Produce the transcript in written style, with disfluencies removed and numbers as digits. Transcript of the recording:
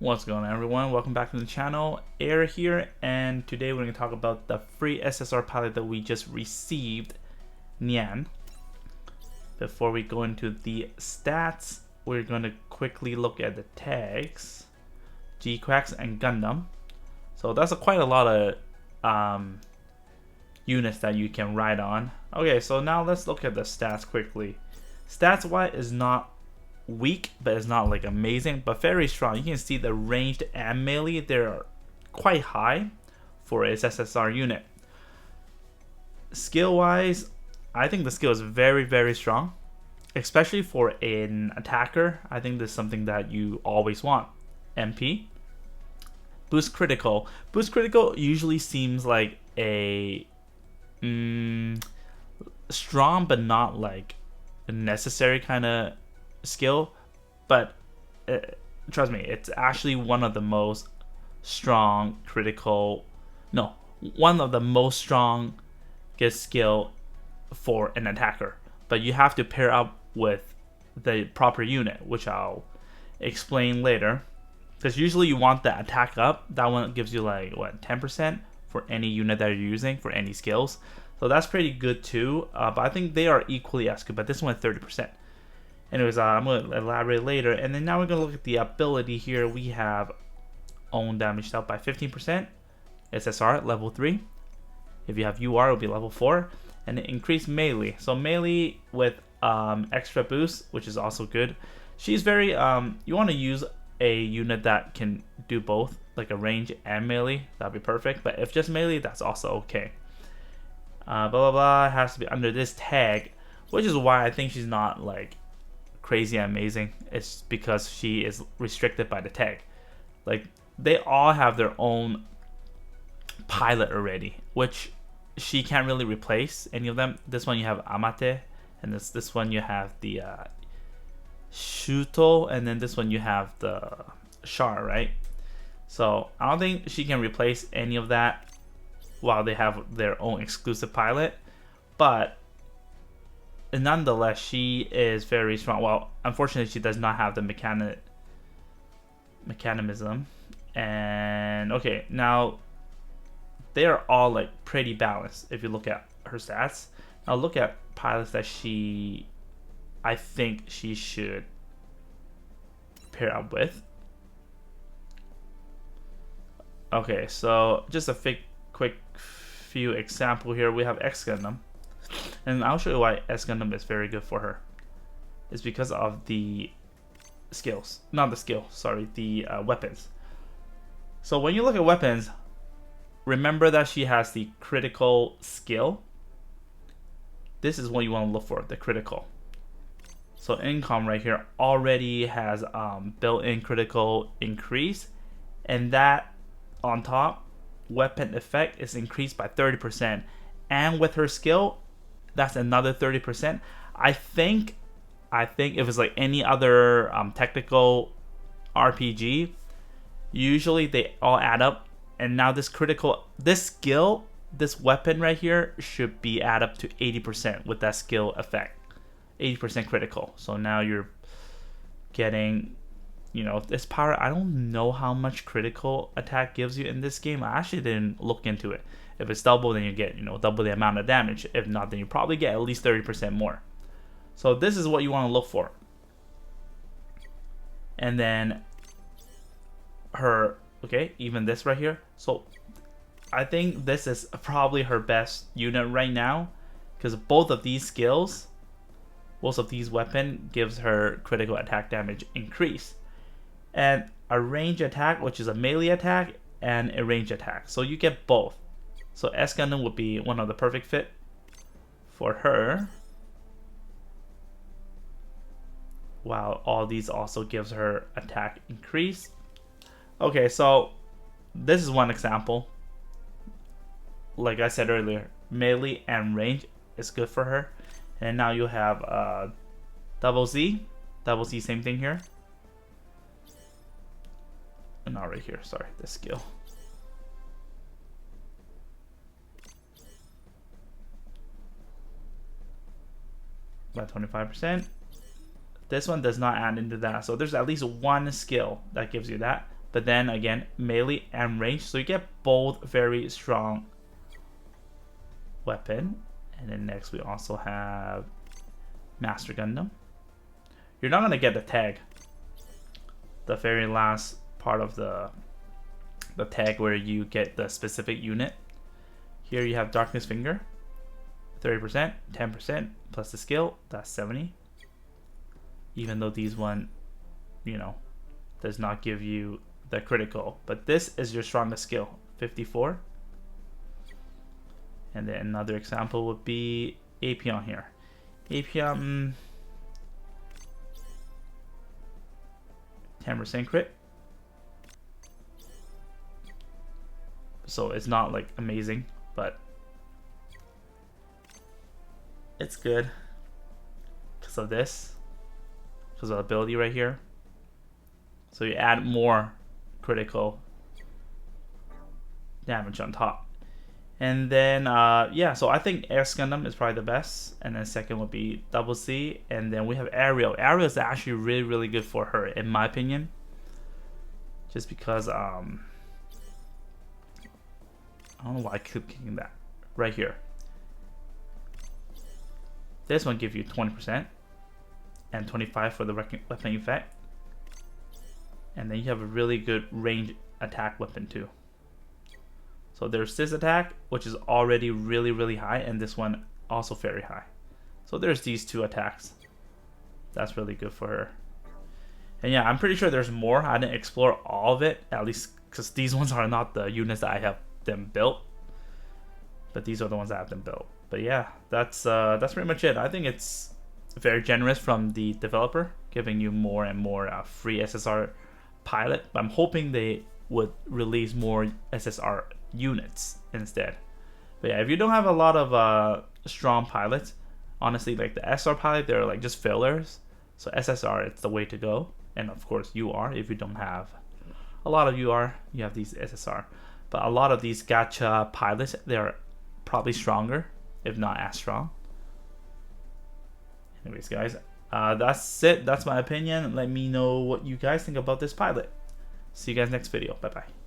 What's going on, everyone? Welcome back to the channel. Air here, and today we're going to talk about the free SSR pilot that we just received, Nyaan. Before we go into the stats, we're going to quickly look at the tags, G-Cracks and Gundam. So that's quite a lot of units that you can ride on. Okay, so now let's look at the stats quickly. Stats wise is not weak, but it's not like amazing, but very strong. You can see the ranged and melee, they're quite high for its SSR unit. Skill wise, I think the skill is very strong, especially for an attacker. I think this is something that you always want. MP, boost critical. Boost critical usually seems like a strong but not like a necessary kind of skill, but trust me, it's actually one of the most strong one of the most strong skill for an attacker. But you have to pair up with the proper unit, which I'll explain later, because usually you want the attack up. That one gives you like what, 10% for any unit that you're using for any skills, so that's pretty good too. But I think they are equally as good, but this one 30%. Anyways, I'm going to elaborate later. And then now we're going to look at the ability here. We have own damage dealt by 15%. SSR, level 3. If you have UR, it'll be level 4. And then increased melee. So melee with extra boost, which is also good. She's very, you want to use a unit that can do both, like a range and melee. That'd be perfect. But if just melee, that's also okay. It has to be under this tag, which is why I think she's not like crazy amazing. It's because she is restricted by the tag. Like, they all have their own pilot already, which she can't really replace any of them. This one you have Amate, and this one you have the Shuto, and then this one you have the Char, right? So I don't think she can replace any of that while they have their own exclusive pilot, but nonetheless, she is very strong. Well, unfortunately, she does not have the mechanism. And okay, now they are all like pretty balanced if you look at her stats. Now look at pilots that I think she should pair up with. Okay, so just a quick few example here. We have X Gundam. And I'll show you why S Gundam is very good for her. It's because of the skills. Not the skill, sorry, the weapons. So when you look at weapons, remember that she has the critical skill. This is what you want to look for, the critical. So Incom right here already has built-in critical increase. And that on top, weapon effect is increased by 30%. And with her skill, that's another 30%. I think if it's like any other technical RPG, usually they all add up. And now this skill, this weapon right here should be add up to 80% with that skill effect. 80% critical. So now you're getting, this power. I don't know how much critical attack gives you in this game. I actually didn't look into it. If it's double, then you get, double the amount of damage. If not, then you probably get at least 30% more. So this is what you want to look for. And then even this right here. So I think this is probably her best unit right now, because both of these skills, both of these weapon gives her critical attack damage increase. And a range attack, which is a melee attack, and a range attack. So you get both. So S Gundam would be one of the perfect fit for her. While all these also gives her attack increase. Okay, so this is one example. Like I said earlier, melee and range is good for her. And now you have double Z. Double Z, same thing here. Not right here, sorry, the skill. By 25%. This one does not add into that. So there's at least one skill that gives you that. but then again, melee and range. So you get both very strong weapon. And then next we also have Master Gundam. You're not gonna get the tag, the very last part of the tag where you get the specific unit. Here you have Darkness Finger, 30%, 10% plus the skill. That's 70. Even though these one, you know, does not give you the critical, but this is your strongest skill, 54. And then another example would be Airyuken here. Airyuken, 10% crit. So it's not like amazing, but it's good because of this, because of the ability right here. So you add more critical damage on top. And then, yeah, so I think X Gundam is probably the best. And then second would be Double C. And then we have Ariel. Ariel is actually really, really good for her, in my opinion. Just because, I don't know why I keep kicking that. Right here. This one gives you 20%. And 25 for the weapon effect. And then you have a really good range attack weapon too. So there's this attack, which is already really, really high, and this one also very high. So there's these two attacks. That's really good for her. And yeah, I'm pretty sure there's more. I didn't explore all of it, at least because these ones are not the units that I have them built. But these are the ones that have them built. But yeah, that's pretty much it. I think it's very generous from the developer, giving you more and more free SSR pilot. But I'm hoping they would release more SSR units instead. But yeah, if you don't have a lot of strong pilots, honestly, like the SR pilot, they're like just fillers. So SSR, it's the way to go. And of course UR, if you don't have a lot of UR, you have these SSR. But a lot of these gacha pilots, they're probably stronger, if not as strong. Anyways, guys, that's it. That's my opinion. Let me know what you guys think about this pilot. See you guys next video. Bye bye.